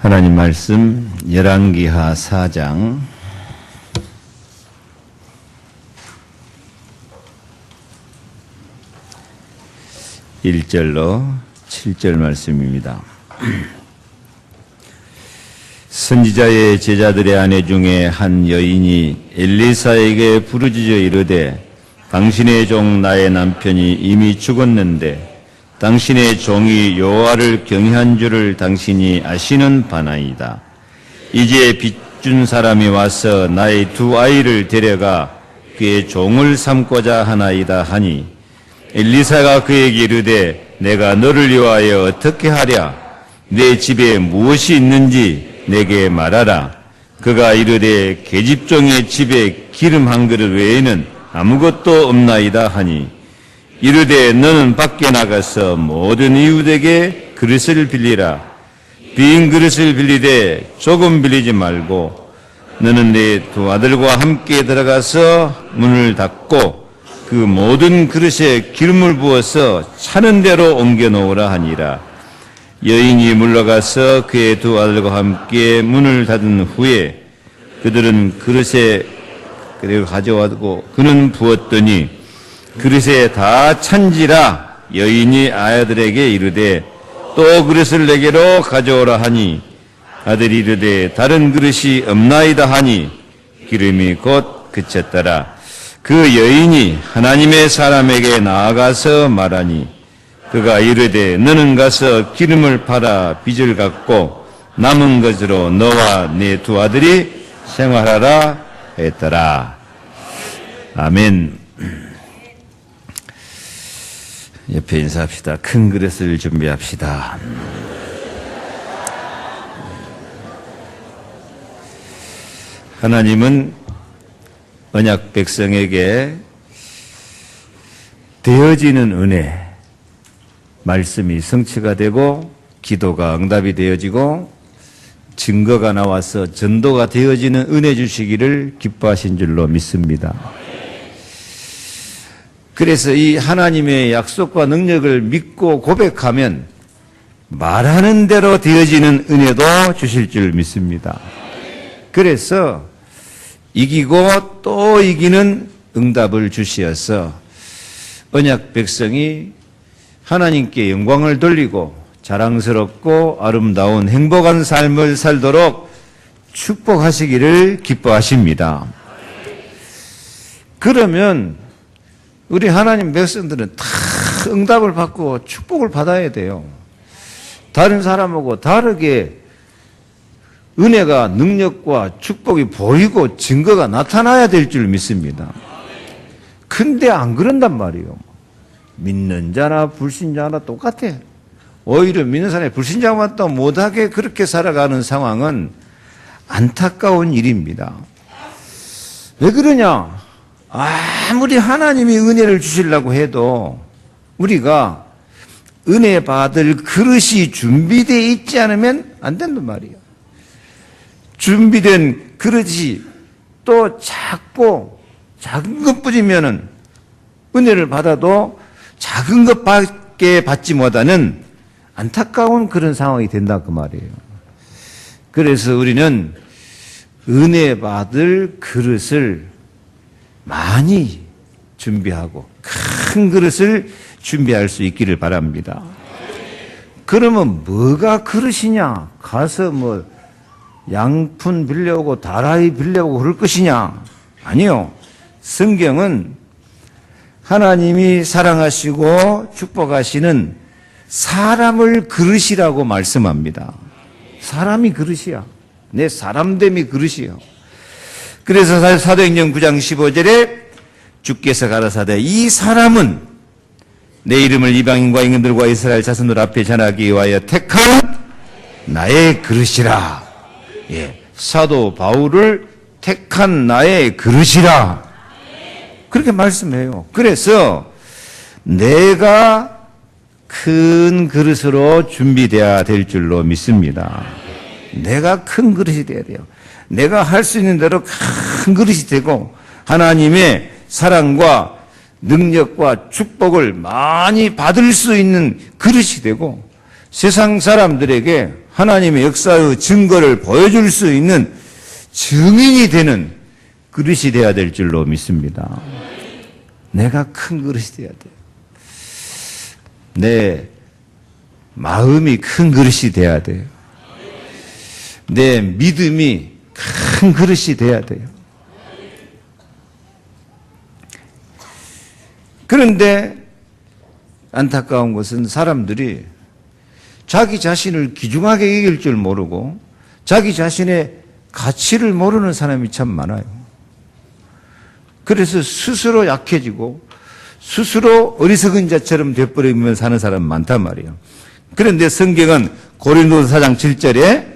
하나님 말씀 열왕기하 4장 1절로 7절 말씀입니다. 선지자의 제자들의 아내 중에 한 여인이 엘리사에게 부르짖어 이르되 당신의 종 나의 남편이 이미 죽었는데 당신의 종이 여호와를 경외한 줄을 당신이 아시는 바나이다. 이제 빚준 사람이 와서 나의 두 아이를 데려가 그의 종을 삼고자 하나이다 하니 엘리사가 그에게 이르되 내가 너를 위하여 어떻게 하랴? 내 집에 무엇이 있는지 내게 말하라. 그가 이르되 계집종의 집에 기름 한 그릇 외에는 아무것도 없나이다 하니 이르되 너는 밖에 나가서 모든 이웃에게 그릇을 빌리라. 빈 그릇을 빌리되 조금 빌리지 말고 너는 내 두 아들과 함께 들어가서 문을 닫고 그 모든 그릇에 기름을 부어서 차는 대로 옮겨 놓으라 하니라. 여인이 물러가서 그의 두 아들과 함께 문을 닫은 후에 그들은 그릇에 그대로 가져와고 그는 부었더니 그릇에 다 찬지라. 여인이 아들에게 이르되 또 그릇을 내게로 가져오라 하니 아들이 이르되 다른 그릇이 없나이다 하니 기름이 곧 그쳤더라. 그 여인이 하나님의 사람에게 나아가서 말하니 그가 이르되 너는 가서 기름을 팔아 빚을 갚고 남은 것으로 너와 네 두 아들이 생활하라 했더라. 아멘. 옆에 인사합시다. 큰 그릇을 준비합시다. 하나님은 언약 백성에게 되어지는 은혜, 말씀이 성취가 되고 기도가 응답이 되어지고 증거가 나와서 전도가 되어지는 은혜 주시기를 기뻐하신 줄로 믿습니다. 그래서 이 하나님의 약속과 능력을 믿고 고백하면 말하는 대로 되어지는 은혜도 주실 줄 믿습니다. 그래서 이기고 또 이기는 응답을 주시어서 언약 백성이 하나님께 영광을 돌리고 자랑스럽고 아름다운 행복한 삶을 살도록 축복하시기를 기뻐하십니다. 그러면 우리 하나님 백성들은 다 응답을 받고 축복을 받아야 돼요. 다른 사람하고 다르게 은혜가 능력과 축복이 보이고 증거가 나타나야 될 줄 믿습니다. 근데 안 그런단 말이에요. 믿는 자나 불신자나 똑같아. 오히려 믿는 사람이 불신자만 또 못하게 그렇게 살아가는 상황은 안타까운 일입니다. 왜 그러냐? 아무리 하나님이 은혜를 주시려고 해도 우리가 은혜 받을 그릇이 준비되어 있지 않으면 안 된단 말이에요. 준비된 그릇이 또 작고 작은 것 뿐이면은 은혜를 받아도 작은 것밖에 받지 못하는 안타까운 그런 상황이 된다 그 말이에요. 그래서 우리는 은혜 받을 그릇을 많이 준비하고 큰 그릇을 준비할 수 있기를 바랍니다. 그러면 뭐가 그릇이냐? 가서 뭐 양푼 빌려오고 다라이 빌려오고 그럴 것이냐? 아니요. 성경은 하나님이 사랑하시고 축복하시는 사람을 그릇이라고 말씀합니다. 사람이 그릇이야. 내 사람됨이 그릇이요. 그래서 사도행전 9장 15절에 주께서 가라사대 이 사람은 내 이름을 이방인과 임금들과 이스라엘 자손들 앞에 전하기 위하여 택한 나의 그릇이라. 예, 사도 바울을 택한 나의 그릇이라. 그렇게 말씀해요. 그래서 내가 큰 그릇으로 준비되어야 될 줄로 믿습니다. 내가 큰 그릇이 되어야 돼요. 내가 할 수 있는 대로 큰 그릇이 되고 하나님의 사랑과 능력과 축복을 많이 받을 수 있는 그릇이 되고 세상 사람들에게 하나님의 역사의 증거를 보여줄 수 있는 증인이 되는 그릇이 되어야 될 줄로 믿습니다. 내가 큰 그릇이 되어야 돼요. 내 마음이 큰 그릇이 돼야 돼요. 내 믿음이 큰 그릇이 돼야 돼요. 그런데 안타까운 것은 사람들이 자기 자신을 귀중하게 여길 줄 모르고 자기 자신의 가치를 모르는 사람이 참 많아요. 그래서 스스로 약해지고 스스로 어리석은 자처럼 돼버리면 사는 사람 많단 말이에요. 그런데 성경은 고린도서 4장 7절에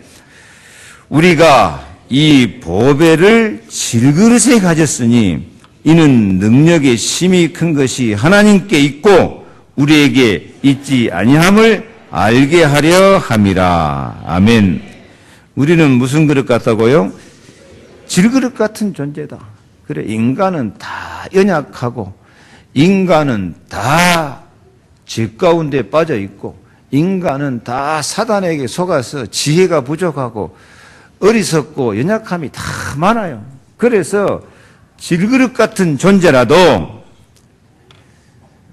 우리가 이 보배를 질그릇에 가졌으니 이는 능력의 심히 큰 것이 하나님께 있고 우리에게 있지 아니함을 알게 하려 함이라. 아멘. 우리는 무슨 그릇 같다고요? 질그릇 같은 존재다. 그래, 인간은 다 연약하고 인간은 다 죄 가운데 빠져 있고 인간은 다 사단에게 속아서 지혜가 부족하고 어리석고 연약함이 다 많아요. 그래서 질그릇 같은 존재라도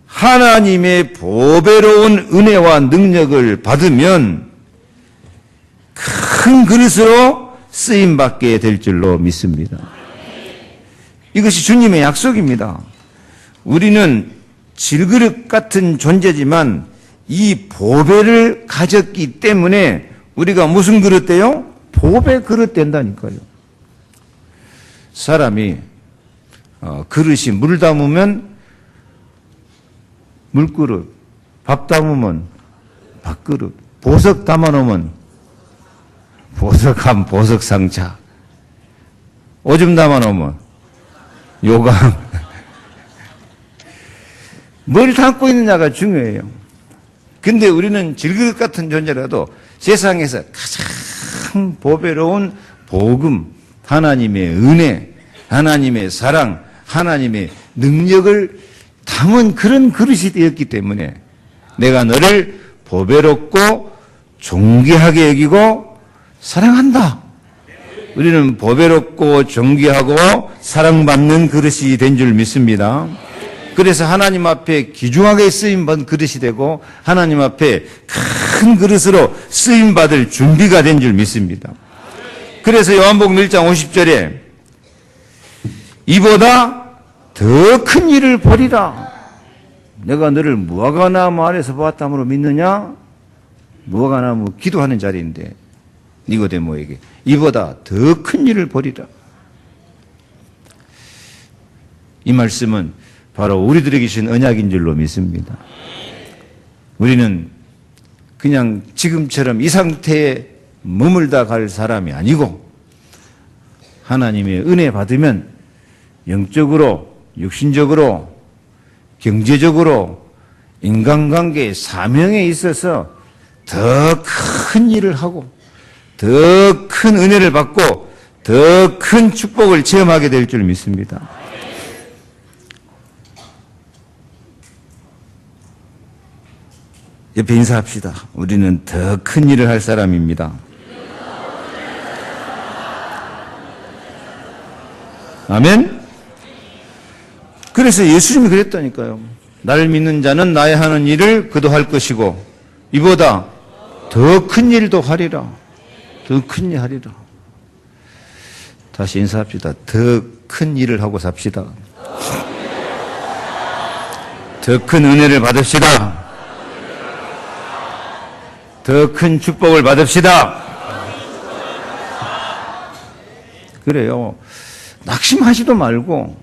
하나님의 보배로운 은혜와 능력을 받으면 큰 그릇으로 쓰임받게 될 줄로 믿습니다. 이것이 주님의 약속입니다. 우리는 질그릇 같은 존재지만 이 보배를 가졌기 때문에 우리가 무슨 그릇 돼요? 보배 그릇 된다니까요. 사람이 그릇이 물 담으면 물그릇, 밥 담으면 밥그릇, 보석 담아놓으면 보석함, 보석상자, 오줌 담아놓으면 요강. 뭘 담고 있느냐가 중요해요. 근데 우리는 질그릇 같은 존재라도 세상에서 가장 보배로운 복음, 하나님의 은혜, 하나님의 사랑, 하나님의 능력을 담은 그런 그릇이 되었기 때문에 내가 너를 보배롭고 존귀하게 여기고 사랑한다. 우리는 보배롭고 존귀하고 사랑받는 그릇이 된 줄 믿습니다. 그래서 하나님 앞에 귀중하게 쓰임받은 그릇이 되고 하나님 앞에 큰 그릇으로 쓰임받을 준비가 된 줄 믿습니다. 그래서 요한복음 1장 50절에 이보다 더 큰 일을 보리라. 내가 너를 무화과나무 아래서 보았다므로 믿느냐? 무화과나무 기도하는 자리인데 니고데모에게 이보다 더 큰 일을 보리라. 이 말씀은 바로 우리들에게 주신 언약인 줄로 믿습니다. 우리는 그냥 지금처럼 이 상태에 머물다 갈 사람이 아니고 하나님의 은혜 받으면 영적으로, 육신적으로, 경제적으로, 인간관계, 사명에 있어서 더 큰 일을 하고 더 큰 은혜를 받고 더 큰 축복을 체험하게 될 줄 믿습니다. 옆에 인사합시다. 우리는 더 큰 일을 할 사람입니다. 아멘? 그래서 예수님이 그랬다니까요. 나를 믿는 자는 나의 하는 일을 그도 할 것이고 이보다 더 큰 일도 하리라. 더 큰 일 하리라. 다시 인사합시다. 더 큰 일을 하고 삽시다. 더 큰 은혜를 받읍시다. 더 큰 축복을 받읍시다. 그래요. 낙심하지도 말고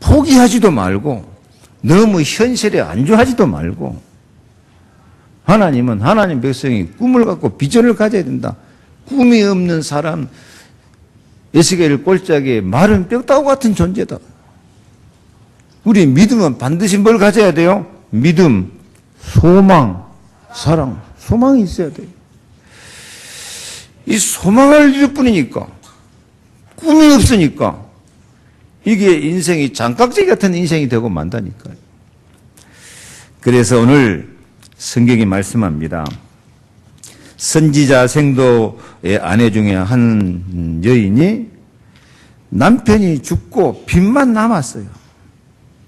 포기하지도 말고 너무 현실에 안주하지도 말고 하나님은 하나님 백성이 꿈을 갖고 비전을 가져야 된다. 꿈이 없는 사람 에스겔 꼴짝에 마른 뼈다구 같은 존재다. 우리 믿음은 반드시 뭘 가져야 돼요? 믿음, 소망, 사랑, 소망이 있어야 돼요. 이 소망을 이룰 뿐이니까 꿈이 없으니까 이게 인생이 장깍지기 같은 인생이 되고 만다니까요. 그래서 오늘 성경이 말씀합니다. 선지자 생도의 아내 중에 한 여인이 남편이 죽고 빚만 남았어요.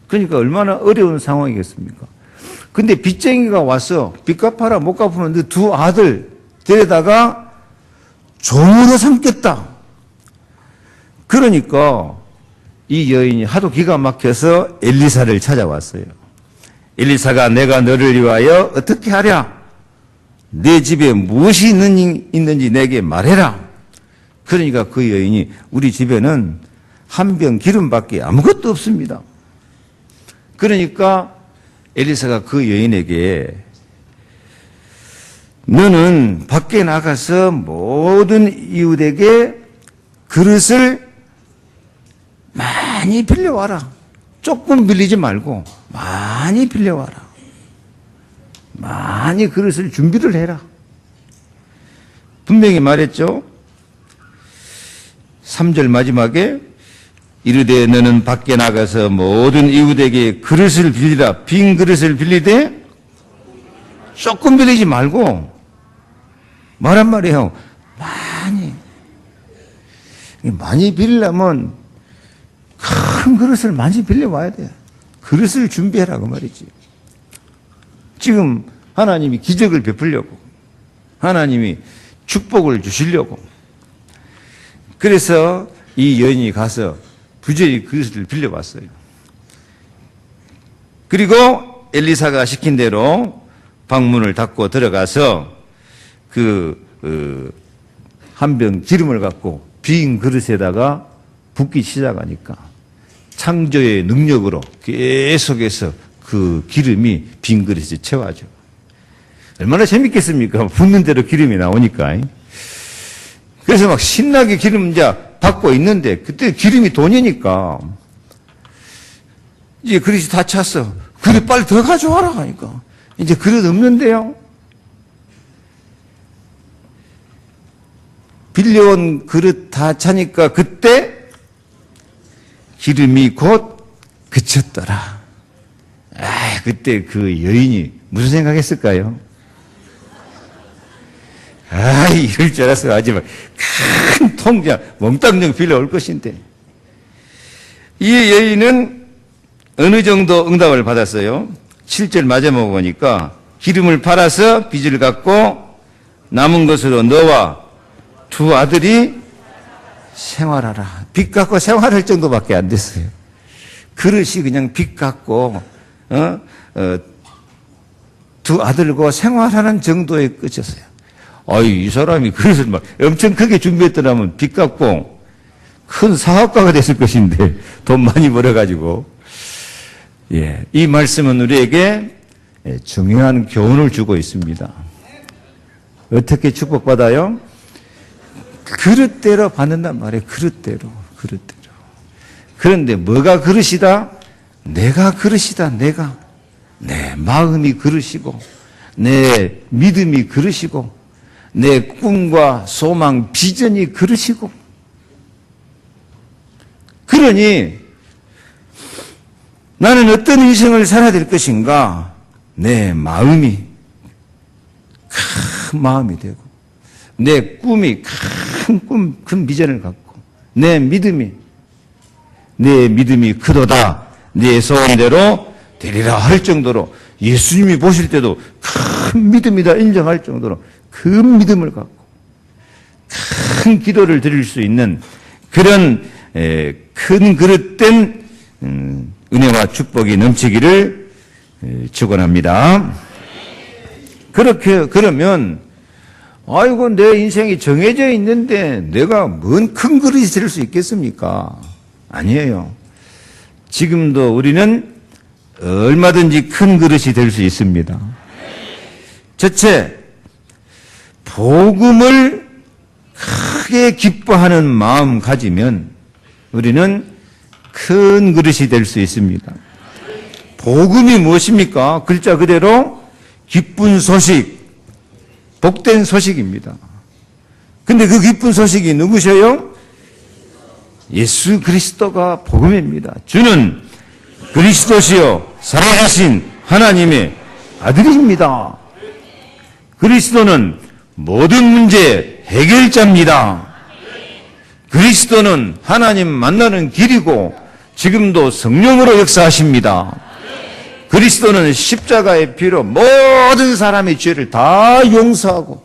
그러니까 얼마나 어려운 상황이겠습니까? 근데 빚쟁이가 와서 빚 갚아라 못 갚으면 두 아들 데려다가 종으로 삼겠다. 그러니까 이 여인이 하도 기가 막혀서 엘리사를 찾아왔어요. 엘리사가 내가 너를 위하여 어떻게 하랴? 내 집에 무엇이 있는지 내게 말해라. 그러니까 그 여인이 우리 집에는 한 병 기름밖에 아무것도 없습니다. 그러니까 엘리사가 그 여인에게 너는 밖에 나가서 모든 이웃에게 그릇을 많이 빌려와라. 조금 빌리지 말고 많이 빌려와라. 많이 그릇을 준비를 해라. 분명히 말했죠. 3절 마지막에 이르되 너는 밖에 나가서 모든 이웃에게 그릇을 빌리라. 빈 그릇을 빌리되 조금 빌리지 말고 말한 말이에요. 많이 빌리려면 큰 그릇을 많이 빌려와야 돼. 그릇을 준비해라 그 말이지. 지금 하나님이 기적을 베풀려고 하나님이 축복을 주시려고 그래서 이 여인이 가서 부지런히 그릇을 빌려왔어요. 그리고 엘리사가 시킨 대로 방문을 닫고 들어가서 한 병 기름을 갖고 빈 그릇에다가 붓기 시작하니까 창조의 능력으로 계속해서 그 기름이 빈 그릇에 채워져. 얼마나 재밌겠습니까? 붓는 대로 기름이 나오니까. 그래서 막 신나게 기름 이제 받고 있는데 그때 기름이 돈이니까 이제 그릇이 다 찼어. 그릇 빨리 더 가져와라 하니까 이제 그릇 없는데요. 빌려온 그릇 다 차니까 그때 기름이 곧 그쳤더라. 그때 그 여인이 무슨 생각했을까요? 이럴 줄 알았어. 하지만 큰 통장 몽땅 빌려올 것인데. 이 여인은 어느 정도 응답을 받았어요? 7절 마지막 보니까 기름을 팔아서 빚을 갚고 남은 것으로 너와 두 아들이 생활하라. 빚 갚고 생활할 정도밖에 안 됐어요. 그릇이 그냥 빚 갚고 두 아들과 생활하는 정도에 끝이었어요. 이 사람이 그릇을 막 엄청 크게 준비했더라면 빚 갚고 큰 사업가가 됐을 것인데 돈 많이 벌어가지고. 이 말씀은 우리에게 중요한 교훈을 주고 있습니다. 어떻게 축복받아요? 그릇대로 받는단 말이에요. 그릇대로. 그런데 뭐가 그릇이다? 내가 그릇이다. 내가. 내 마음이 그릇이고 내 믿음이 그릇이고 내 꿈과 소망, 비전이 그릇이고. 그러니 나는 어떤 인생을 살아야 될 것인가? 내 마음이 큰 마음이 되고 내 꿈이 큰 비전을 갖고 내 믿음이 크도다. 네 소원대로 되리라 할 정도로 예수님이 보실 때도 큰 믿음이다 인정할 정도로 큰 믿음을 갖고 큰 기도를 드릴 수 있는 그런 큰 그릇된 은혜와 축복이 넘치기를 축원합니다. 그러면 내 인생이 정해져 있는데 내가 뭔 큰 그릇이 될 수 있겠습니까? 아니에요. 지금도 우리는 얼마든지 큰 그릇이 될 수 있습니다. 첫째, 복음을 크게 기뻐하는 마음 가지면 우리는 큰 그릇이 될 수 있습니다. 복음이 무엇입니까? 글자 그대로 기쁜 소식, 복된 소식입니다. 근데 그 기쁜 소식이 누구셔요? 예수 그리스도가 복음입니다. 주는 그리스도시요 살아계신 하나님의 아들입니다. 그리스도는 모든 문제 해결자입니다. 그리스도는 하나님 만나는 길이고 지금도 성령으로 역사하십니다. 그리스도는 십자가의 피로 모든 사람의 죄를 다 용서하고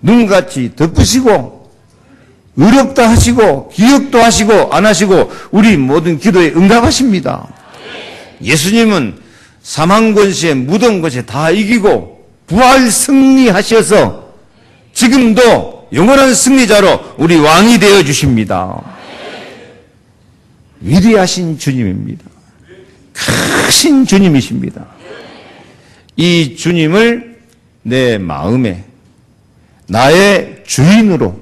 눈같이 덮으시고 의롭다 하시고 기억도 하시고 안 하시고 우리 모든 기도에 응답하십니다. 예수님은 사망 권세 무덤 권세 다 이기고 부활 승리하셔서 지금도 영원한 승리자로 우리 왕이 되어 주십니다. 위대하신 주님입니다. 크신 주님이십니다. 이 주님을 내 마음에 나의 주인으로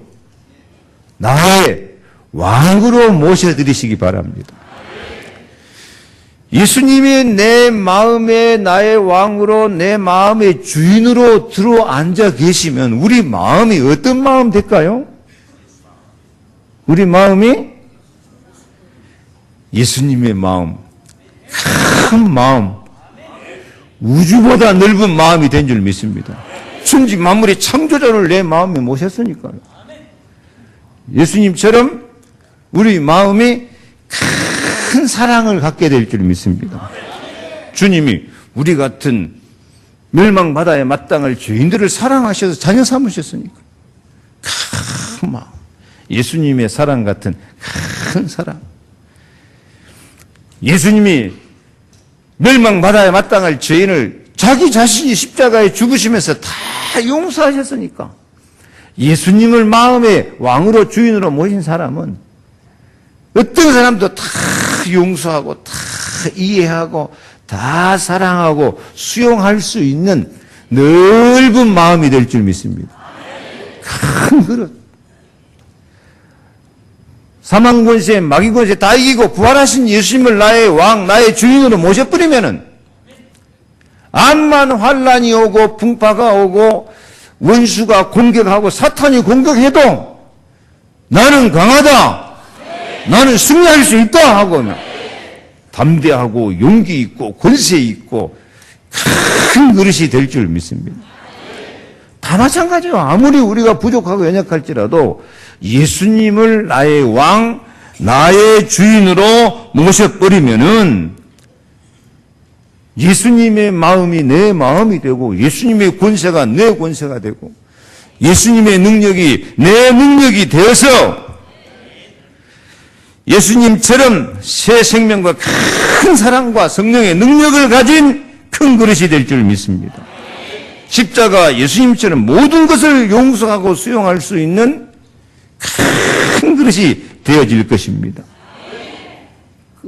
나의 왕으로 모셔드리시기 바랍니다. 예수님이 내 마음에 나의 왕으로 내 마음의 주인으로 들어앉아 계시면 우리 마음이 어떤 마음 될까요? 우리 마음이 예수님의 마음, 큰 마음, 우주보다 넓은 마음이 된 줄 믿습니다. 천지 만물의 창조자를 내 마음에 모셨으니까요. 예수님처럼 우리 마음이 큰 사랑을 갖게 될 줄 믿습니다. 주님이 우리 같은 멸망바다에 마땅할 죄인들을 사랑하셔서 자녀 삼으셨으니까 큰 마음, 예수님의 사랑 같은 큰 사랑. 예수님이 멸망바다에 마땅할 죄인을 자기 자신이 십자가에 죽으시면서 다 용서하셨으니까 예수님을 마음의 왕으로 주인으로 모신 사람은 어떤 사람도 다 용서하고 다 이해하고 다 사랑하고 수용할 수 있는 넓은 마음이 될 줄 믿습니다. 큰 그릇. 사망 권세, 마귀 권세 다 이기고 부활하신 예수님을 나의 왕, 나의 주인으로 모셔버리면은 암만 환란이 오고 풍파가 오고 원수가 공격하고 사탄이 공격해도 나는 강하다. 나는 승리할 수 있다 하고 담대하고 용기 있고 권세 있고 큰 그릇이 될 줄 믿습니다. 다 마찬가지예요. 아무리 우리가 부족하고 연약할지라도 예수님을 나의 왕, 나의 주인으로 모셔버리면은 예수님의 마음이 내 마음이 되고 예수님의 권세가 내 권세가 되고 예수님의 능력이 내 능력이 되어서 예수님처럼 새 생명과 큰 사랑과 성령의 능력을 가진 큰 그릇이 될 줄 믿습니다. 십자가 예수님처럼 모든 것을 용서하고 수용할 수 있는 큰 그릇이 되어질 것입니다.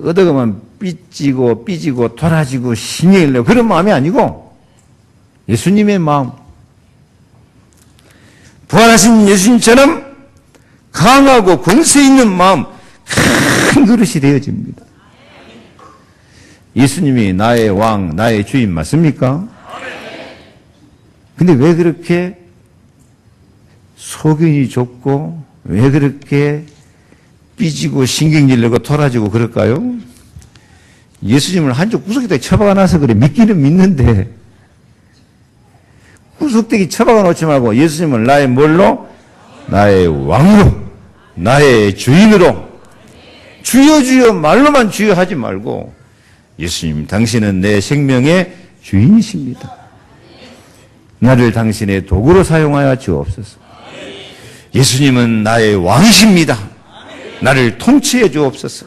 어디가만 삐지고 돌아지고 신경을 내고 그런 마음이 아니고 예수님의 마음, 부활하신 예수님처럼 강하고 권세 있는 마음, 큰 그릇이 되어집니다. 예수님이 나의 왕, 나의 주인 맞습니까? 근데 왜 그렇게 소견이 좁고 왜 그렇게 삐지고 신경질 내고 돌아지고 그럴까요? 예수님을 한쪽 구석에다 처박아 놔서 그래. 믿기는 믿는데 구석대기 처박아 놓지 말고 예수님을 나의 뭘로? 나의 왕으로, 나의 주인으로 주여 주여 말로만 주여 하지 말고 예수님 당신은 내 생명의 주인이십니다. 나를 당신의 도구로 사용하여 주옵소서. 예수님은 나의 왕이십니다. 나를 통치해 주옵소서.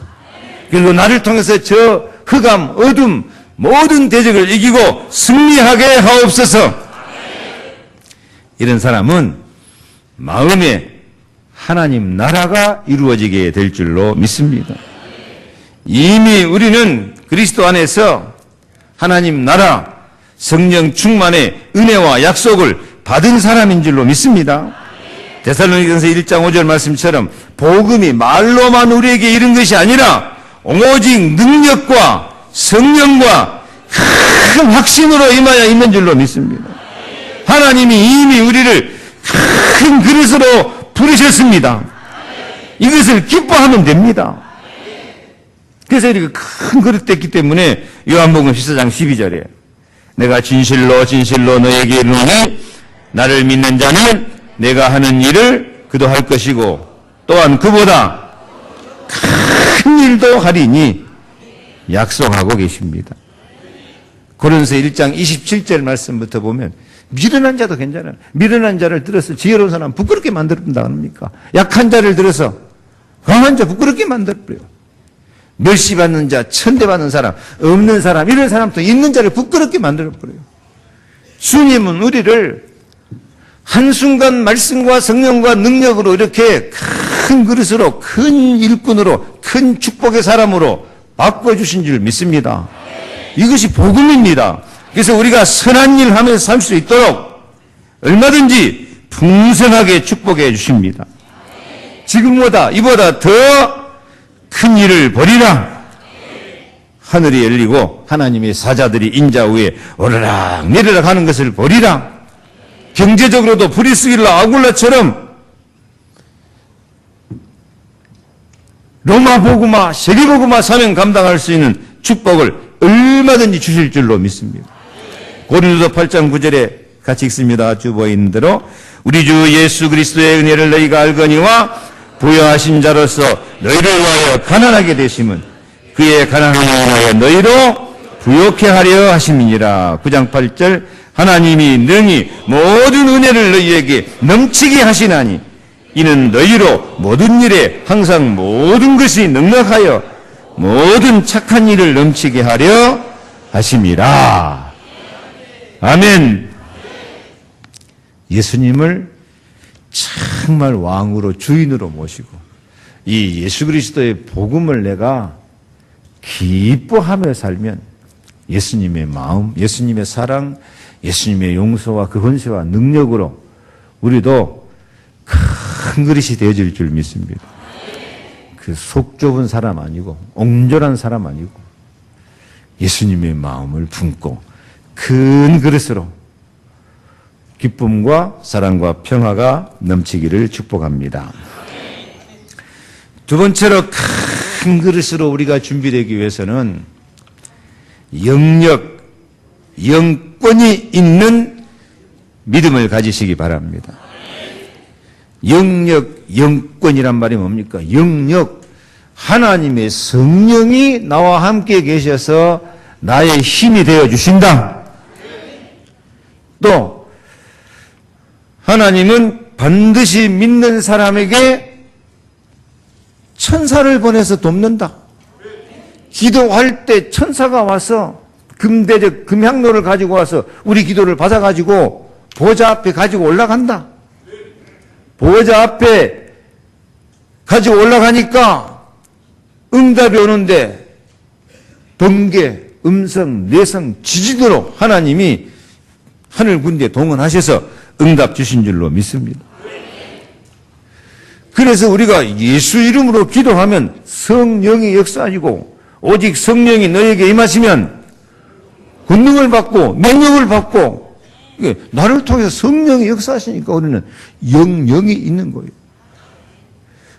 그리고 나를 통해서 저 흑암, 어둠, 모든 대적을 이기고 승리하게 하옵소서. 이런 사람은 마음에 하나님 나라가 이루어지게 될 줄로 믿습니다. 이미 우리는 그리스도 안에서 하나님 나라, 성령 충만의 은혜와 약속을 받은 사람인 줄로 믿습니다. 데살로니가서 1장 5절 말씀처럼 복음이 말로만 우리에게 이른 것이 아니라 오직 능력과 성령과 큰 확신으로 임하여 있는 줄로 믿습니다. 하나님이 이미 우리를 큰 그릇으로 부르셨습니다. 이것을 기뻐하면 됩니다. 그래서 이렇게 큰 그릇 됐기 때문에 요한복음 14장 12절에 내가 진실로 진실로 너에게 이르노니 나를 믿는 자는 내가 하는 일을 그도 할 것이고 또한 그보다 큰 일도 하리니 약속하고 계십니다. 고린도서 1장 27절 말씀부터 보면 미련한 자도 괜찮아요. 미련한 자를 들어서 지혜로운 사람 부끄럽게 만들어본다 합니까? 약한 자를 들어서 강한 자 부끄럽게 만들어버려요. 멸시받는 자, 천대받는 사람, 없는 사람, 이런 사람도 있는 자를 부끄럽게 만들어버려요. 주님은 우리를 한순간 말씀과 성령과 능력으로 이렇게 큰 그릇으로, 큰 일꾼으로, 큰 축복의 사람으로 바꿔주신 줄 믿습니다. 이것이 복음입니다. 그래서 우리가 선한 일 하면서 살 수 있도록 얼마든지 풍성하게 축복해 주십니다. 지금보다 이보다 더 큰 일을 벌이라. 하늘이 열리고 하나님의 사자들이 인자 위에 오르락 내리락 하는 것을 벌이라. 경제적으로도 브리스길라 아굴라처럼 로마 복음화, 세계 복음화 사명 감당할 수 있는 축복을 얼마든지 주실 줄로 믿습니다. 고린도서 8장 9절에 같이 읽습니다. 주보인 대로 우리 주 예수 그리스도의 은혜를 너희가 알거니와 부여하신 자로서 너희를 위하여 가난하게 되심은 그의 가난함을 위하여 너희로 부욕해 하려 하심이니라. 9장 8절 하나님이 능히 모든 은혜를 너희에게 넘치게 하시나니 이는 너희로 모든 일에 항상 모든 것이 넉넉하여 모든 착한 일을 넘치게 하려 하심이라. 아멘. 예수님을 정말 왕으로 주인으로 모시고 이 예수 그리스도의 복음을 내가 기뻐하며 살면 예수님의 마음, 예수님의 사랑, 예수님의 용서와 그 권세와 능력으로 우리도 큰 그릇이 되어질 줄 믿습니다. 그 속 좁은 사람 아니고 옹졸한 사람 아니고 예수님의 마음을 품고 큰 그릇으로 기쁨과 사랑과 평화가 넘치기를 축복합니다. 두 번째로 큰 그릇으로 우리가 준비되기 위해서는 영역, 영권이 있는 믿음을 가지시기 바랍니다. 영역, 영권이란 말이 뭡니까? 영역, 하나님의 성령이 나와 함께 계셔서 나의 힘이 되어 주신다. 또 하나님은 반드시 믿는 사람에게 천사를 보내서 돕는다. 기도할 때 천사가 와서 금대적 금향로를 가지고 와서 우리 기도를 받아가지고 보좌 앞에 가지고 올라간다. 보좌 앞에 가지고 올라가니까 응답이 오는데 번개, 음성, 내성, 지지도록 하나님이 하늘 군대 동원하셔서 응답 주신 줄로 믿습니다. 그래서 우리가 예수 이름으로 기도하면 성령이 역사하시고 오직 성령이 너에게 임하시면 권능을 받고 능력을 받고 나를 통해서 성령이 역사하시니까 우리는 영영이 있는 거예요.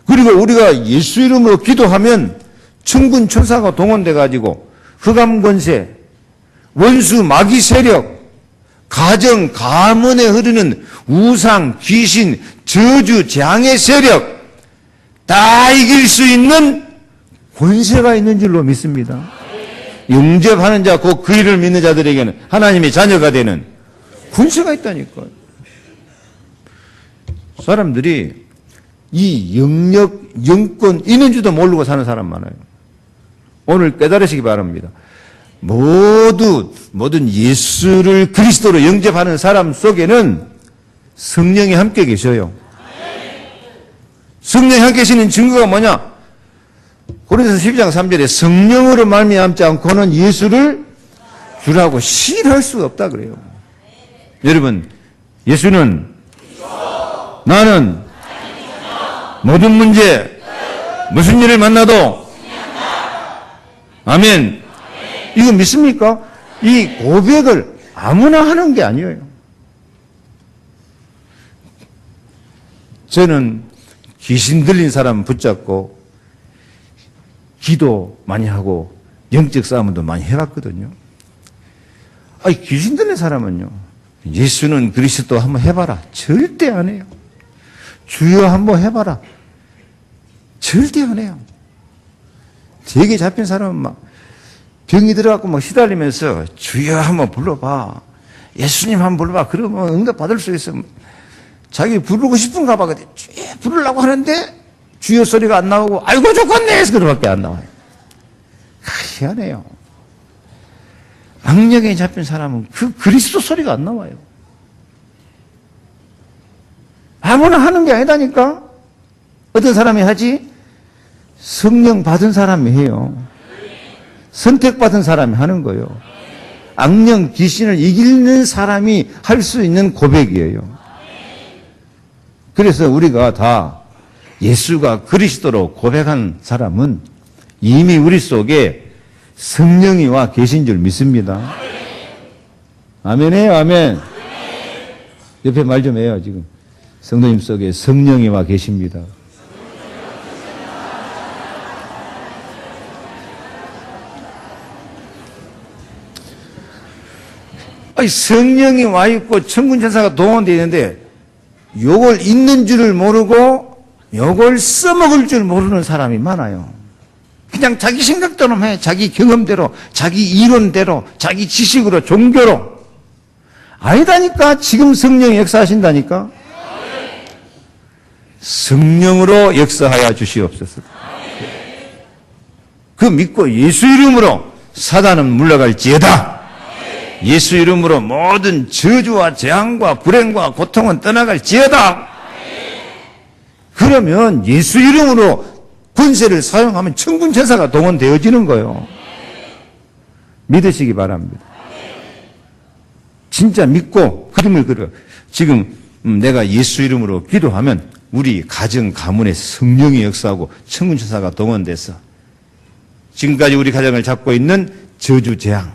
그리고 우리가 예수 이름으로 기도하면 천군 천사가 동원돼 가지고 흑암 권세, 원수 마귀 세력, 가정, 가문에 흐르는 우상, 귀신, 저주, 재앙의 세력 다 이길 수 있는 권세가 있는 줄로 믿습니다. 영접하는 자, 곧 그 일을 믿는 자들에게는 하나님의 자녀가 되는 권세가 있다니까요. 사람들이 이 영역, 영권 있는 줄도 모르고 사는 사람 많아요. 오늘 깨달으시기 바랍니다. 모든 예수를 그리스도로 영접하는 사람 속에는 성령이 함께 계셔요. 성령이 함께 계시는 증거가 뭐냐? 고린도서 12장 3절에 성령으로 말미암지 않고는 예수를 주라고 시인할 수가 없다 그래요. 여러분, 예수는 나는 모든 문제 무슨 일을 만나도 아멘. 이거 믿습니까? 이 고백을 아무나 하는 게 아니에요. 저는 귀신 들린 사람 붙잡고 기도 많이 하고 영적 싸움도 많이 해봤거든요. 아니, 귀신 들린 사람은요, 예수는 그리스도 한번 해봐라. 절대 안 해요. 주여 한번 해봐라. 절대 안 해요. 되게 잡힌 사람은 막 병이 들어갖고 막 시달리면서 주여 한번 불러봐. 예수님 한번 불러봐. 그러면 응답 받을 수 있어. 자기 부르고 싶은가 봐. 주여 부르려고 하는데 주여 소리가 안 나오고 아이고 좋겠네 해서 그거밖에 안 나와요. 희한해요. 악령에 잡힌 사람은 그 그리스도 소리가 안 나와요. 아무나 하는 게 아니다니까. 어떤 사람이 하지? 성령 받은 사람이 해요. 선택받은 사람이 하는 거예요. 악령 귀신을 이기는 사람이 할 수 있는 고백이에요. 그래서 우리가 다 예수가 그리스도로 고백한 사람은 이미 우리 속에 성령이 와 계신 줄 믿습니다. 아멘해요, 아멘. 옆에 말 좀 해요, 지금. 성도님 속에 성령이 와 계십니다. 아니, 성령이 와 있고 천군 천사가 동원되어 있는데 요걸 있는 줄을 모르고 요걸 써먹을 줄 모르는 사람이 많아요. 그냥 자기 생각대로 해. 자기 경험대로, 자기 이론대로, 자기 지식으로, 종교로. 아니다니까. 지금 성령이 역사하신다니까. 성령으로 역사하여 주시옵소서. 그 믿고 예수 이름으로 사단은 물러갈지어다. 예수 이름으로 모든 저주와 재앙과 불행과 고통은 떠나갈지어다. 그러면 예수 이름으로 권세를 사용하면 천군 천사가 동원되어지는 거예요. 믿으시기 바랍니다. 진짜 믿고 그림을 그려. 지금 내가 예수 이름으로 기도하면 우리 가정 가문에 성령이 역사하고 천군 천사가 동원돼서 지금까지 우리 가정을 잡고 있는 저주 재앙,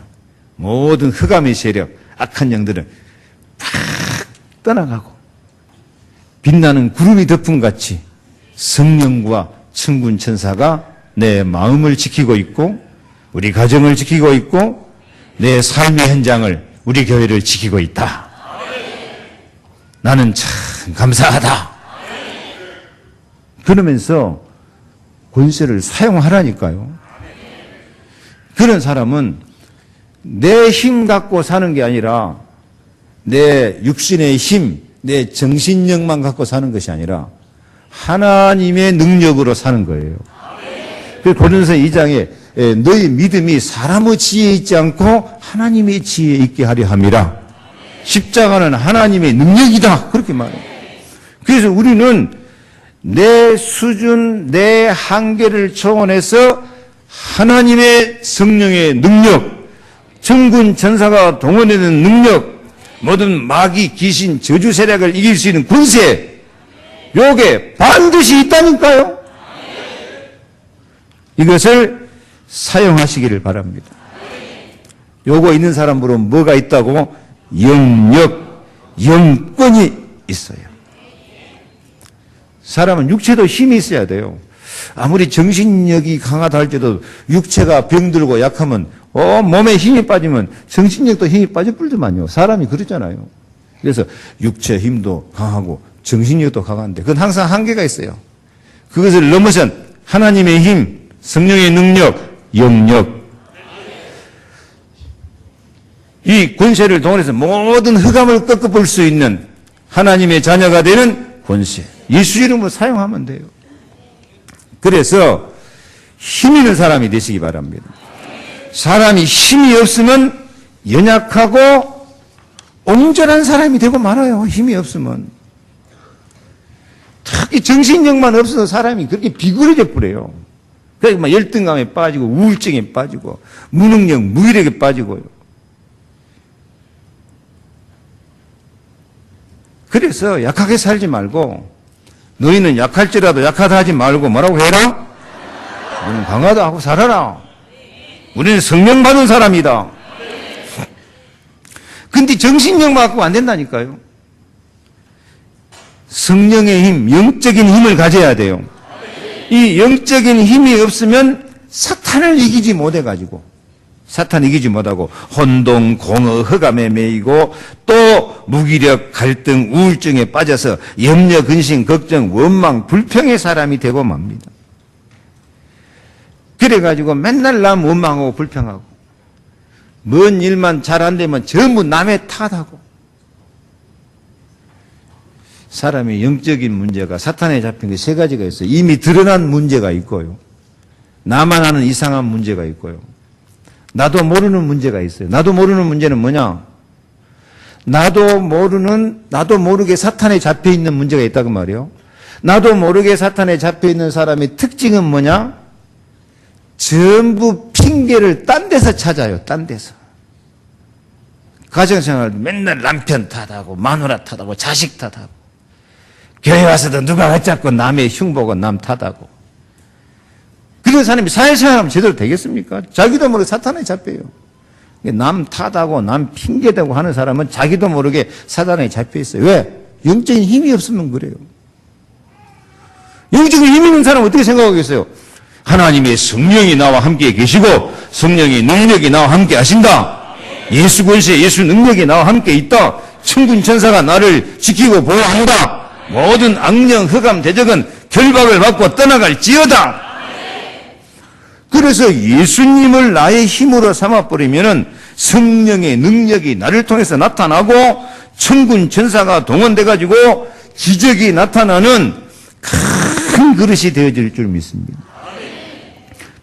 모든 흑암의 세력, 악한 영들은 팍 떠나가고 빛나는 구름이 덮음같이 성령과 천군 천사가 내 마음을 지키고 있고 우리 가정을 지키고 있고 내 삶의 현장을 우리 교회를 지키고 있다. 나는 참 감사하다. 그러면서 권세를 사용하라니까요. 그런 사람은 내 힘 갖고 사는 게 아니라 내 육신의 힘, 내 정신력만 갖고 사는 것이 아니라 하나님의 능력으로 사는 거예요. 그래서 고린도서 2장에 너희 믿음이 사람의 지혜에 있지 않고 하나님의 지혜에 있게 하려 함이라. 십자가는 하나님의 능력이다. 그렇게 말해요. 그래서 우리는 내 수준, 내 한계를 초월해서 하나님의 성령의 능력, 천군 천사가 동원되는 능력, 모든 마귀, 귀신, 저주 세력을 이길 수 있는 권세, 요게 반드시 있다니까요. 이것을 사용하시기를 바랍니다. 요거 있는 사람으로 뭐가 있다고? 영력, 영권이 있어요. 사람은 육체도 힘이 있어야 돼요. 아무리 정신력이 강하다 할지라도 육체가 병들고 약하면 몸에 힘이 빠지면 정신력도 힘이 빠질 뿐더만요. 사람이 그렇잖아요. 그래서 육체 힘도 강하고 정신력도 강한데 그건 항상 한계가 있어요. 그것을 넘어선 하나님의 힘, 성령의 능력, 영력, 이 권세를 동원해서 모든 흑암을 꺾어볼 수 있는 하나님의 자녀가 되는 권세, 예수 이름으로 사용하면 돼요. 그래서 힘 있는 사람이 되시기 바랍니다. 사람이 힘이 없으면 연약하고 옹졸한 사람이 되고 말아요. 힘이 없으면. 특히 정신력만 없어서 사람이 그렇게 비굴해져 버려요. 그래서 막 열등감에 빠지고 우울증에 빠지고 무능력, 무기력에 빠지고요. 그래서 약하게 살지 말고 너희는 약할지라도 약하다 하지 말고 뭐라고 해라? 너는 강하다 하고 살아라. 우리는 성령 받은 사람이다. 근데 정신력만 갖고 안 된다니까요. 성령의 힘, 영적인 힘을 가져야 돼요. 이 영적인 힘이 없으면 사탄을 이기지 못해가지고 사탄 이기지 못하고 혼동, 공허, 흑암에 매이고 또 무기력, 갈등, 우울증에 빠져서 염려, 근심, 걱정, 원망, 불평의 사람이 되고 맙니다. 그래가지고 맨날 남 원망하고 불평하고 뭔 일만 잘 안 되면 전부 남의 탓하고 사람의 영적인 문제가 사탄에 잡힌 게 세 가지가 있어요. 이미 드러난 문제가 있고요. 나만 아는 이상한 문제가 있고요. 나도 모르는 문제가 있어요. 나도 모르는 문제는 뭐냐? 나도 모르게 사탄에 잡혀 있는 문제가 있다고 말이에요. 나도 모르게 사탄에 잡혀 있는 사람의 특징은 뭐냐? 전부 핑계를 딴 데서 찾아요. 딴 데서. 가정생활도 맨날 남편 탓하고 마누라 탓하고 자식 탓하고 교회 와서도 누가 어쩌고 남의 흉보고 남 탓하고 그런 사람이 사회생활하면 제대로 되겠습니까? 자기도 모르게 사탄에 잡혀요. 남 탓하고 남 핑계대고 하는 사람은 자기도 모르게 사탄에 잡혀 있어요. 왜? 영적인 힘이 없으면 그래요. 영적인 힘이 있는 사람은 어떻게 생각하겠어요? 하나님의 성령이 나와 함께 계시고 성령의 능력이 나와 함께 하신다. 예수 권세, 예수 능력이 나와 함께 있다. 천군 천사가 나를 지키고 보호한다. 모든 악령, 흑암, 대적은 결박을 받고 떠나갈지어다. 그래서 예수님을 나의 힘으로 삼아버리면은 성령의 능력이 나를 통해서 나타나고 천군 천사가 동원돼가지고 기적이 나타나는 큰 그릇이 되어질 줄 믿습니다.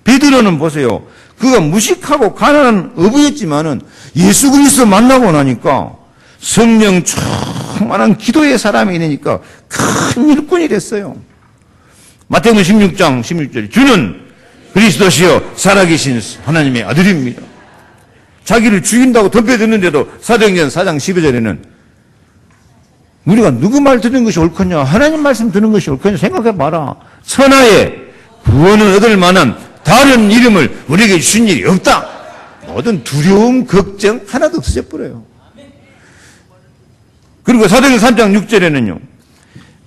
베드로는 보세요. 그가 무식하고 가난한 어부였지만은 예수 그리스도 만나고 나니까 성령 충만한 기도의 사람이 되니까 큰 일꾼이 됐어요. 마태복음 16장 16절 주는 그리스도시요 살아계신 하나님의 아들입니다. 자기를 죽인다고 덤벼드는데도 사도행전 4장 12절에는 우리가 누구 말 듣는 것이 옳거냐 하나님 말씀 듣는 것이 옳거냐 생각해봐라. 천하에 구원을 얻을 만한 다른 이름을 우리에게 주신 일이 없다. 모든 두려움, 걱정 하나도 없어져 버려요. 그리고 사도행전 3장 6절에는요.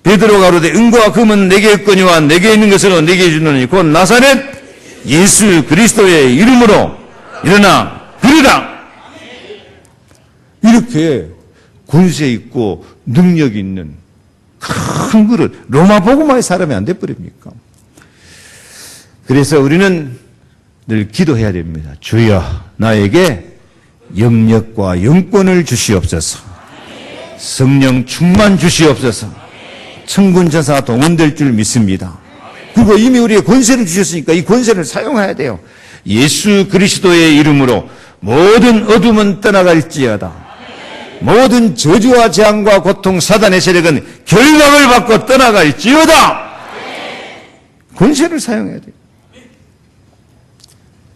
베드로가 가로되 은과 금은 내게 없거니와 내게 있는 것으로 내게 주노니 곧 나사렛 예수 그리스도의 이름으로 일어나 그리라. 이렇게 권세 있고 능력 있는 큰 그릇 로마 복음화의 사람이 안 돼버립니까? 그래서 우리는 늘 기도해야 됩니다. 주여 나에게 영력과 영권을 주시옵소서. 성령 충만 주시옵소서. 천군천사 동원될 줄 믿습니다. 그리고 이미 우리의 권세를 주셨으니까 이 권세를 사용해야 돼요. 예수 그리스도의 이름으로 모든 어둠은 떠나갈지어다. 모든 저주와 재앙과 고통 사단의 세력은 결박을 받고 떠나갈지어다. 권세를 사용해야 돼요.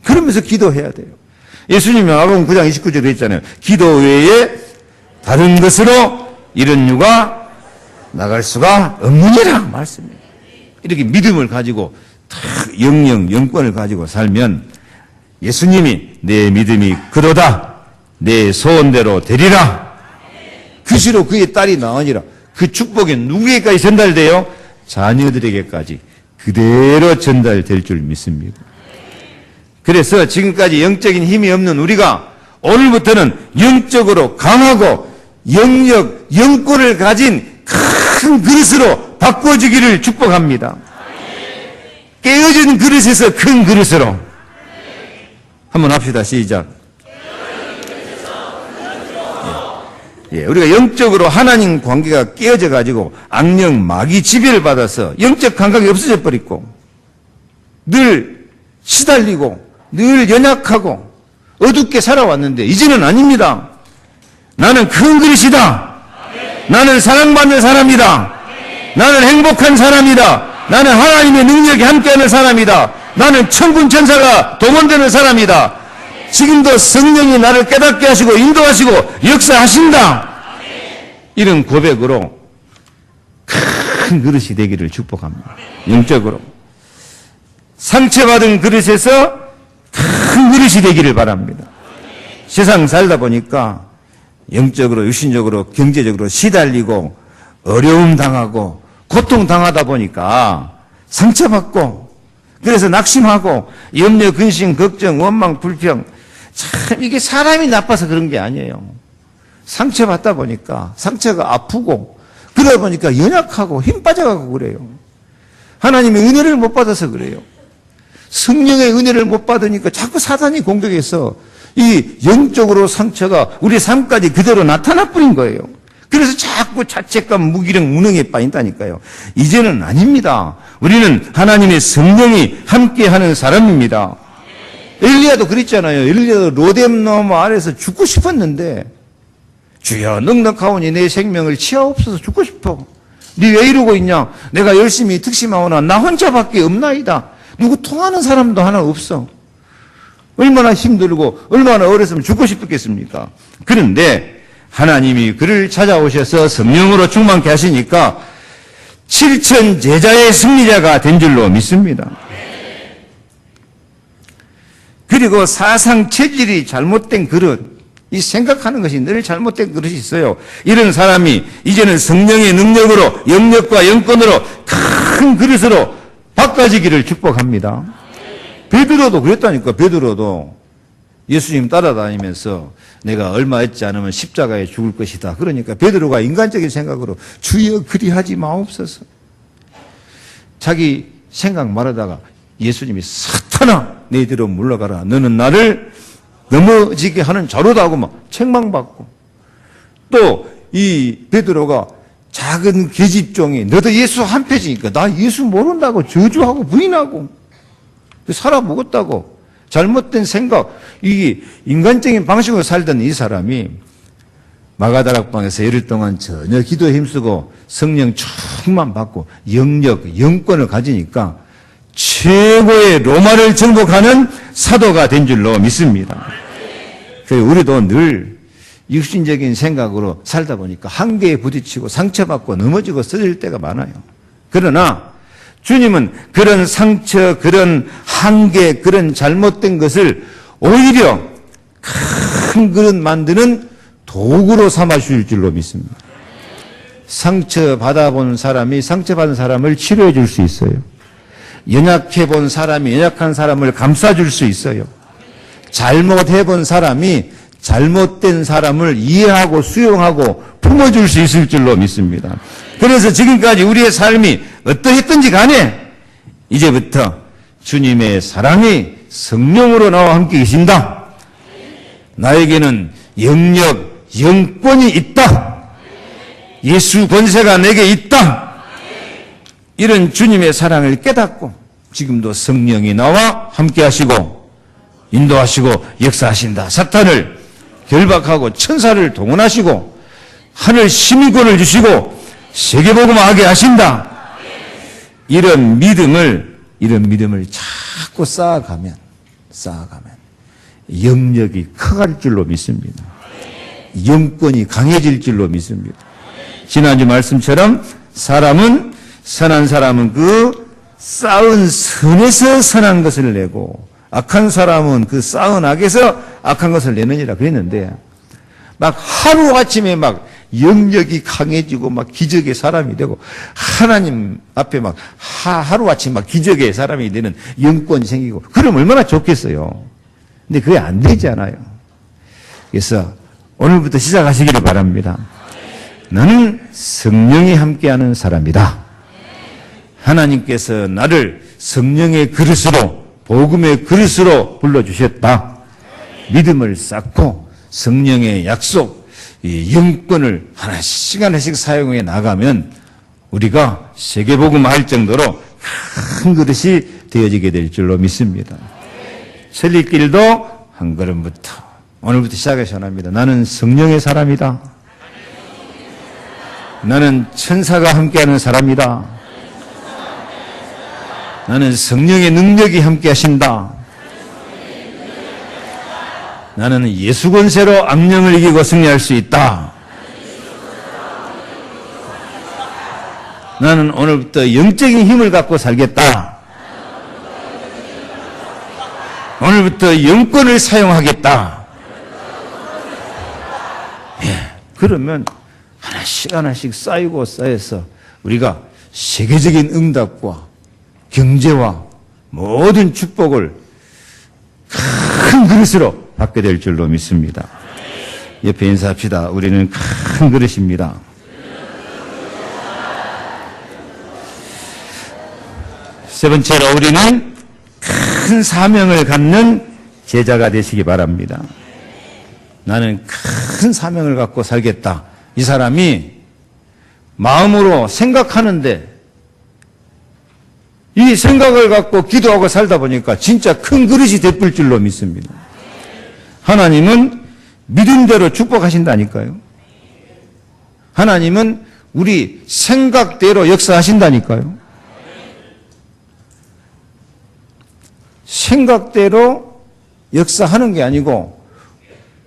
그러면서 기도해야 돼요. 예수님이 마가복음 9장 29절에 했잖아요. 기도 외에 다른 것으로 이런 유가 나갈 수가 없느니라 말씀이에요. 이렇게 믿음을 가지고 영영 영권을 가지고 살면 예수님이 내 믿음이 그도다 내 소원대로 되리라. 그시로 그의 딸이 나으니라. 그 축복이 누구에게까지 전달돼요? 자녀들에게까지 그대로 전달될 줄 믿습니다. 그래서 지금까지 영적인 힘이 없는 우리가 오늘부터는 영적으로 강하고 영력, 영권을 가진 큰 그릇으로 바꿔주기를 축복합니다. 깨어진 그릇에서 큰 그릇으로 한번 합시다. 시작. 우리가 영적으로 하나님 관계가 깨어져 가지고 악령, 마귀 지배를 받아서 영적 감각이 없어져 버리고 늘 시달리고 늘 연약하고 어둡게 살아왔는데 이제는 아닙니다. 나는 큰 그릇이다. 나는 사랑받는 사람이다. 나는 행복한 사람이다. 나는 하나님의 능력이 함께하는 사람이다. 나는 천군 천사가 동원되는 사람이다. 지금도 성령이 나를 깨닫게 하시고 인도하시고 역사하신다. 이런 고백으로 큰 그릇이 되기를 축복합니다. 영적으로 상처받은 그릇에서 큰 그릇이 되기를 바랍니다. 세상 살다 보니까 영적으로 육신적으로 경제적으로 시달리고 어려움 당하고 고통 당하다 보니까 상처받고 그래서 낙심하고 염려, 근심, 걱정, 원망, 불평 참 이게 사람이 나빠서 그런 게 아니에요. 상처받다 보니까 상처가 아프고 그러다 보니까 연약하고 힘 빠져가고 그래요. 하나님의 은혜를 못 받아서 그래요. 성령의 은혜를 못 받으니까 자꾸 사단이 공격해서 이 영적으로 상처가 우리 삶까지 그대로 나타나 버린 거예요. 그래서 자꾸 자책감, 무기력, 무능에 빠진다니까요. 이제는 아닙니다. 우리는 하나님의 성령이 함께하는 사람입니다. 엘리야도 그랬잖아요. 엘리야도 로뎀나무 아래서 죽고 싶었는데 주여 넉넉하오니 내 생명을 치하옵소서 죽고 싶어. 네 왜 이러고 있냐? 내가 열심히 특심하오나 나 혼자밖에 없나이다. 누구 통하는 사람도 하나 없어. 얼마나 힘들고 얼마나 어렸으면 죽고 싶었겠습니까? 그런데 하나님이 그를 찾아오셔서 성령으로 충만케 하시니까 7천 제자의 승리자가 된 줄로 믿습니다. 그리고 사상 체질이 잘못된 그릇, 이 생각하는 것이 늘 잘못된 그릇이 있어요. 이런 사람이 이제는 성령의 능력으로 영역과 영권으로 큰 그릇으로 바꿔지기를 축복합니다. 베드로도 그랬다니까. 베드로도 예수님 따라다니면서 내가 얼마 있지 않으면 십자가에 죽을 것이다. 그러니까 베드로가 인간적인 생각으로 주여 그리하지 마옵소서. 자기 생각 말하다가 예수님이 사탄아 내 뒤로 물러가라. 너는 나를 넘어지게 하는 자로다 하고 막 책망받고, 또 이 베드로가 작은 계집종이 너도 예수 한 패지니까 나 예수 모른다고 저주하고 부인하고 살아먹었다고 잘못된 생각, 이게 인간적인 방식으로 살던 이 사람이 마가다락방에서 열흘 동안 전혀 기도에 힘쓰고 성령 충만 받고 영역, 영권을 가지니까 최고의 로마를 정복하는 사도가 된 줄로 믿습니다. 그래서 우리도 늘 육신적인 생각으로 살다 보니까 한계에 부딪히고 상처받고 넘어지고 쓰러질 때가 많아요. 그러나 주님은 그런 상처, 그런 한계, 그런 잘못된 것을 오히려 큰 그릇 만드는 도구로 삼아 주실 줄로 믿습니다. 상처 받아본 사람이 상처받은 사람을 치료해 줄 수 있어요. 연약해 본 사람이 연약한 사람을 감싸 줄 수 있어요. 잘못해 본 사람이 잘못된 사람을 이해하고 수용하고 품어줄 수 있을 줄로 믿습니다. 그래서 지금까지 우리의 삶이 어떠했든지 간에 이제부터 주님의 사랑이 성령으로 나와 함께 계신다. 나에게는 영역, 영권이 있다. 예수 권세가 내게 있다. 이런 주님의 사랑을 깨닫고 지금도 성령이 나와 함께 하시고 인도하시고 역사하신다. 사탄을 결박하고 천사를 동원하시고 하늘 시민권을 주시고 세계복음하게 하신다. 이런 믿음을 자꾸 쌓아가면 영역이 커갈 줄로 믿습니다. 영권이 강해질 줄로 믿습니다. 지난주 말씀처럼 선한 사람은 그 쌓은 선에서 선한 것을 내고 악한 사람은 그 쌓은 악에서 악한 것을 내느니라 그랬는데, 막 하루아침에 막 영역이 강해지고 막 기적의 사람이 되고 하나님 앞에 막 하루아침 막 기적의 사람이 되는 영권이 생기고 그럼 얼마나 좋겠어요. 근데 그게 안 되잖아요. 그래서 오늘부터 시작하시기를 바랍니다. 나는 성령이 함께하는 사람이다. 하나님께서 나를 성령의 그릇으로, 복음의 그릇으로 불러주셨다. 믿음을 쌓고 성령의 약속, 이 영권을 하나씩 사용해 나가면 우리가 세계복음 할 정도로 큰 그릇이 되어지게 될 줄로 믿습니다. 천리길도 한 걸음부터 오늘부터 시작해서 합니다. 나는 성령의 사람이다. 나는 천사가 함께하는 사람이다. 나는 성령의 능력이 함께 하신다. 나는 예수 권세로 악령을 이기고 승리할 수 있다. 나는 오늘부터 영적인 힘을 갖고 살겠다. 오늘부터 영권을 사용하겠다. 그러면 하나씩 쌓여서 우리가 세계적인 응답과 경제와 모든 축복을 큰 그릇으로 받게 될 줄로 믿습니다. 옆에 인사합시다. 우리는 큰 그릇입니다. 세 번째로 우리는 큰 사명을 갖는 제자가 되시기 바랍니다. 나는 큰 사명을 갖고 살겠다. 이 사람이 마음으로 생각하는데 이 생각을 갖고 기도하고 살다 보니까 진짜 큰 그릇이 되풀 줄로 믿습니다. 하나님은 믿음대로 축복하신다니까요. 하나님은 우리 생각대로 역사하신다니까요. 생각대로 역사하는 게 아니고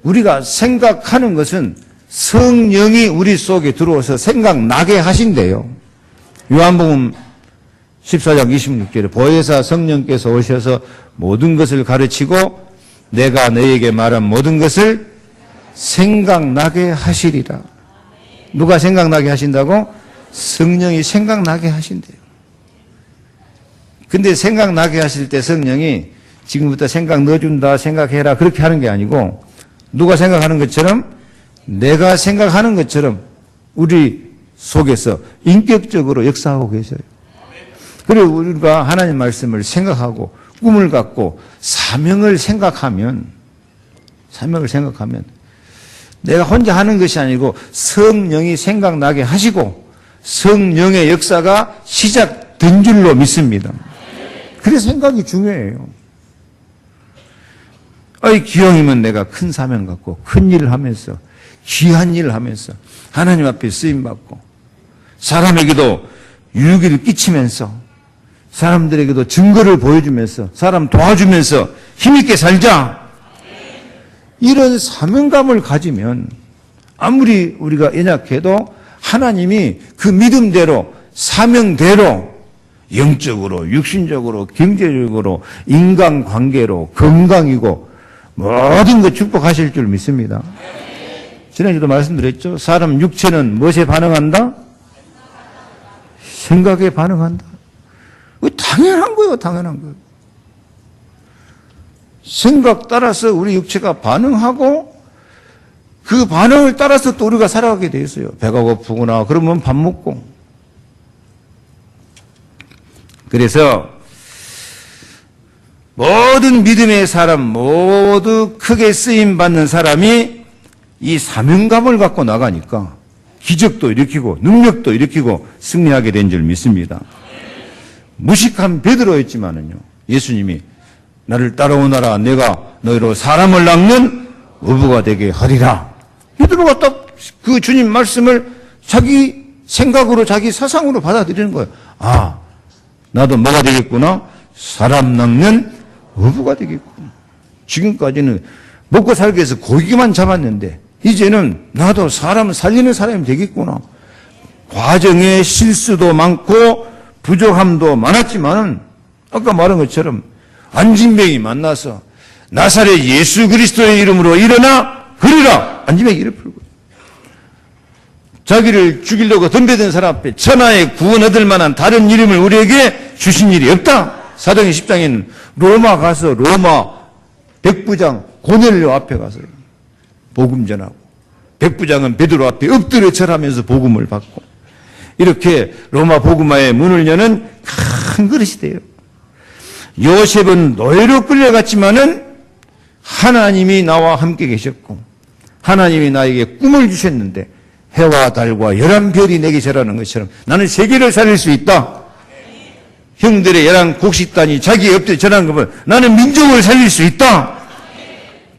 우리가 생각하는 것은 성령이 우리 속에 들어와서 생각나게 하신대요. 요한복음 14장 26절에 보혜사 성령께서 오셔서 모든 것을 가르치고 내가 너에게 말한 모든 것을 생각나게 하시리라. 누가 생각나게 하신다고? 성령이 생각나게 하신대요. 근데 생각나게 하실 때 성령이 지금부터 생각 넣어준다, 생각해라 그렇게 하는 게 아니고 누가 생각하는 것처럼 내가 생각하는 것처럼 우리 속에서 인격적으로 역사하고 계셔요. 그리고 우리가 하나님 말씀을 생각하고 꿈을 갖고 사명을 생각하면 내가 혼자 하는 것이 아니고 성령이 생각나게 하시고 성령의 역사가 시작된 줄로 믿습니다. 그래서 생각이 중요해요. 기왕이면 내가 큰 사명 갖고 큰 일을 하면서 귀한 일을 하면서 하나님 앞에 쓰임받고 사람에게도 유익을 끼치면서 사람들에게도 증거를 보여주면서 사람 도와주면서 힘있게 살자. 이런 사명감을 가지면 아무리 우리가 연약해도 하나님이 그 믿음대로 사명대로 영적으로 육신적으로 경제적으로 인간관계로 건강이고 모든 것 축복하실 줄 믿습니다. 지난주도 말씀드렸죠. 사람 육체는 무엇에 반응한다? 생각에 반응한다. 당연한 거예요. 당연한 거예요. 생각 따라서 우리 육체가 반응하고 그 반응을 따라서 또 우리가 살아가게 돼 있어요. 배가 고프구나 그러면 밥 먹고. 그래서 모든 믿음의 사람 모두 크게 쓰임받는 사람이 이 사명감을 갖고 나가니까 기적도 일으키고 능력도 일으키고 승리하게 된 줄 믿습니다. 무식한 베드로였지만은요, 예수님이 나를 따라오너라 내가 너희로 사람을 낚는 어부가 되게 하리라. 베드로가 딱 그 주님 말씀을 자기 생각으로 자기 사상으로 받아들이는 거예요. 아, 나도 뭐가 되겠구나? 사람 낚는 어부가 되겠구나. 지금까지는 먹고 살기 위해서 고기만 잡았는데 이제는 나도 사람 살리는 사람이 되겠구나. 과정에 실수도 많고 부족함도 많았지만은 아까 말한 것처럼 안진병이 만나서 나사렛 예수 그리스도의 이름으로 일어나 걸으라. 안진병이 이를 풀고 자기를 죽이려고 덤벼든 사람 앞에 천하의 구원 얻을 만한 다른 이름을 우리에게 주신 일이 없다. 사도행전 10장에는 로마 가서 로마 백부장 고넬료 앞에 가서 복음 전하고 백부장은 베드로 앞에 엎드려 절하면서 복음을 받고 이렇게 로마 복음화의 문을 여는 큰 그릇이 돼요. 요셉은 노예로 끌려갔지만은 하나님이 나와 함께 계셨고 하나님이 나에게 꿈을 주셨는데 해와 달과 11별이 내게 절하는 것처럼 나는 세계를 살릴 수 있다. 형들의 11곡식단이 자기의 엎드려 절하는 거 보면 나는 민족을 살릴 수 있다.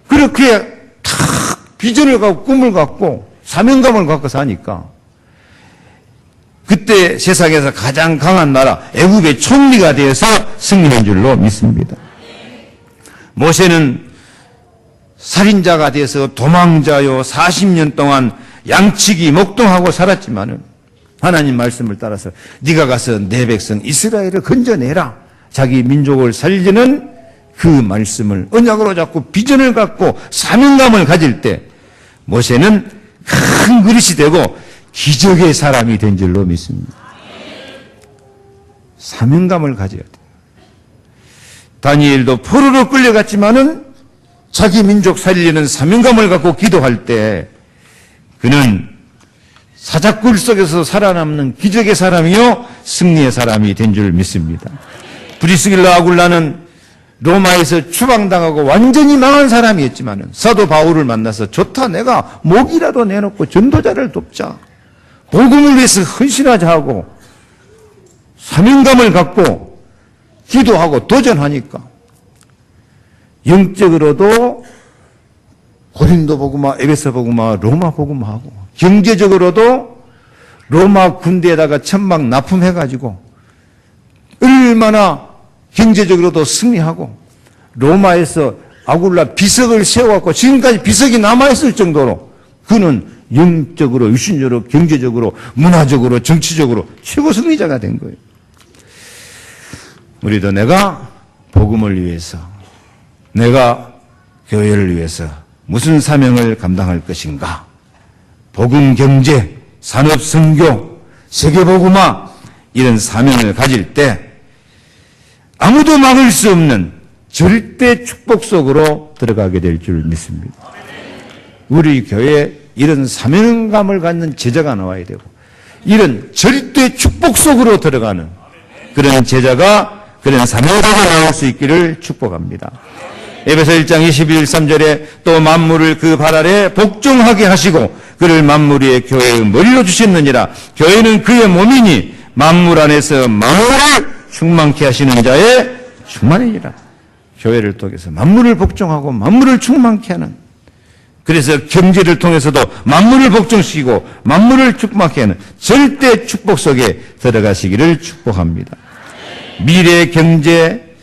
그렇게 탁 비전을 갖고 꿈을 갖고 사명감을 갖고 사니까 그때 세상에서 가장 강한 나라 애굽의 총리가 되어서 승리한 줄로 믿습니다. 모세는 살인자가 되어서 도망자요 40년 동안 양치기 목동하고 살았지만은 하나님 말씀을 따라서 네가 가서 내 백성 이스라엘을 건져내라. 자기 민족을 살리는 그 말씀을 언약으로 잡고 비전을 갖고 사명감을 가질 때 모세는 큰 그릇이 되고 기적의 사람이 된 줄로 믿습니다. 사명감을 가져야 돼요. 다니엘도 포로로 끌려갔지만은 자기 민족 살리는 사명감을 갖고 기도할 때 그는 사자굴 속에서 살아남는 기적의 사람이요 승리의 사람이 된 줄 믿습니다. 브리스길라 아굴라는 로마에서 추방당하고 완전히 망한 사람이었지만 사도 바울을 만나서 좋다, 내가 목이라도 내놓고 전도자를 돕자, 복음을 위해서 헌신하자 하고 사명감을 갖고 기도하고 도전하니까 영적으로도 고린도 복음화, 에베소 복음화, 로마 복음화하고 경제적으로도 로마 군대에다가 천막 납품해가지고 얼마나 경제적으로도 승리하고 로마에서 아굴라 비석을 세워갖고 지금까지 비석이 남아있을 정도로 그는 영적으로, 유신적으로, 경제적으로, 문화적으로, 정치적으로 최고 승리자가 된 거예요. 우리도 내가 복음을 위해서, 내가 교회를 위해서 무슨 사명을 감당할 것인가? 복음 경제, 산업 선교, 세계 복음화 이런 사명을 가질 때 아무도 막을 수 없는 절대 축복 속으로 들어가게 될 줄 믿습니다. 우리 교회에 이런 사명감을 갖는 제자가 나와야 되고 이런 절대 축복 속으로 들어가는 그런 제자가, 그런 사명자가 나올 수 있기를 축복합니다. 에베소 1장 21, 3절에 또 만물을 그 발 아래 복종하게 하시고 그를 만물 위에 교회의 머리로 주셨느니라. 교회는 그의 몸이니 만물 안에서 만물을 충만케 하시는 자의 충만이니라. 교회를 통해서 만물을 복종하고 만물을 충만케 하는, 그래서 경제를 통해서도 만물을 복종시키고 만물을 충만케 하는 절대 축복 속에 들어가시기를 축복합니다. 미래 경제,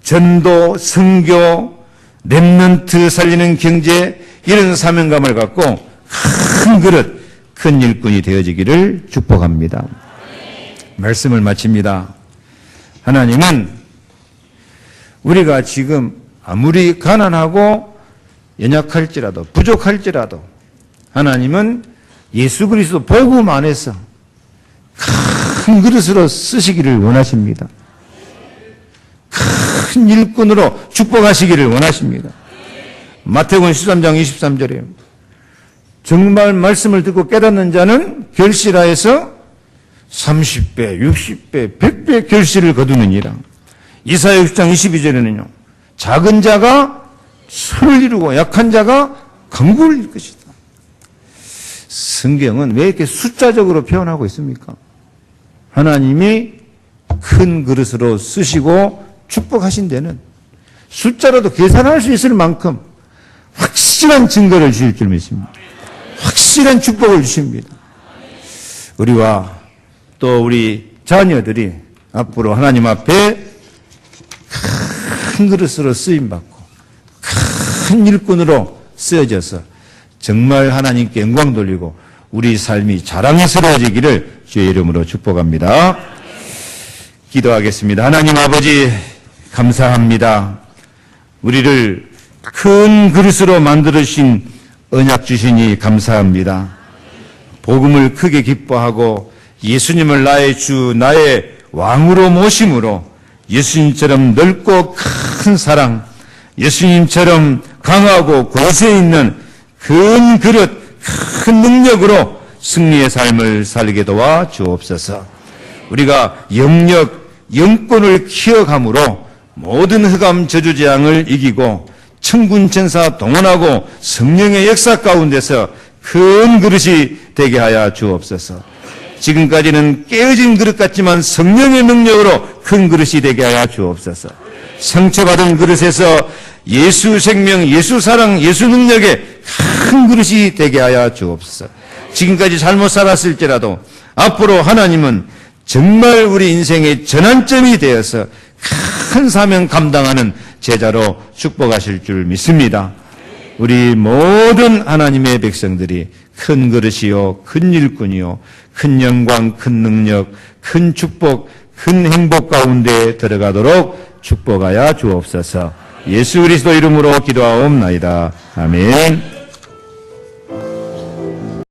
전도, 선교, 렘넌트 살리는 경제 이런 사명감을 갖고 큰 그릇, 큰 일꾼이 되어지기를 축복합니다. 말씀을 마칩니다. 하나님은 우리가 지금 아무리 가난하고 연약할지라도 부족할지라도 하나님은 예수 그리스도 복음 안에서 큰 그릇으로 쓰시기를 원하십니다. 큰 일꾼으로 축복하시기를 원하십니다. 마태복음 13장 23절에 정말 말씀을 듣고 깨닫는 자는 결실하여서 30배, 60배, 100배 결실을 거두느니라. 이사야 60장 22절에는요. 작은 자가 선을 이루고 약한 자가 강구를 이룰 것이다. 성경은 왜 이렇게 숫자적으로 표현하고 있습니까? 하나님이 큰 그릇으로 쓰시고 축복하신 데는 숫자로도 계산할 수 있을 만큼 확실한 증거를 주실 줄 믿습니다. 확실한 축복을 주십니다. 우리와 또 우리 자녀들이 앞으로 하나님 앞에 큰 그릇으로 쓰임받고 큰 일꾼으로 쓰여져서 정말 하나님께 영광 돌리고 우리 삶이 자랑스러워지기를 주의 이름으로 축복합니다. 기도하겠습니다. 하나님 아버지 감사합니다. 우리를 큰 그릇으로 만들으신 언약 주시니 감사합니다. 복음을 크게 기뻐하고 예수님을 나의 주, 나의 왕으로 모심으로 예수님처럼 넓고 큰 사랑, 예수님처럼 강하고 권세 있는 큰 그릇, 큰 능력으로 승리의 삶을 살게 도와 주옵소서. 우리가 영력, 영권을 키워감으로 모든 흑암 저주재앙을 이기고 천군 천사 동원하고 성령의 역사 가운데서 큰 그릇이 되게 하여 주옵소서. 지금까지는 깨어진 그릇 같지만 성령의 능력으로 큰 그릇이 되게 하여 주옵소서. 상처받은 그릇에서 예수 생명, 예수 사랑, 예수 능력의 큰 그릇이 되게 하여 주옵소서. 지금까지 잘못 살았을지라도 앞으로 하나님은 정말 우리 인생의 전환점이 되어서 큰 사명 감당하는 제자로 축복하실 줄 믿습니다. 우리 모든 하나님의 백성들이 큰 그릇이요, 큰 일꾼이요, 큰 영광, 큰 능력, 큰 축복, 큰 행복 가운데 들어가도록 축복하여 주옵소서. 예수 그리스도 이름으로 기도하옵나이다. 아멘.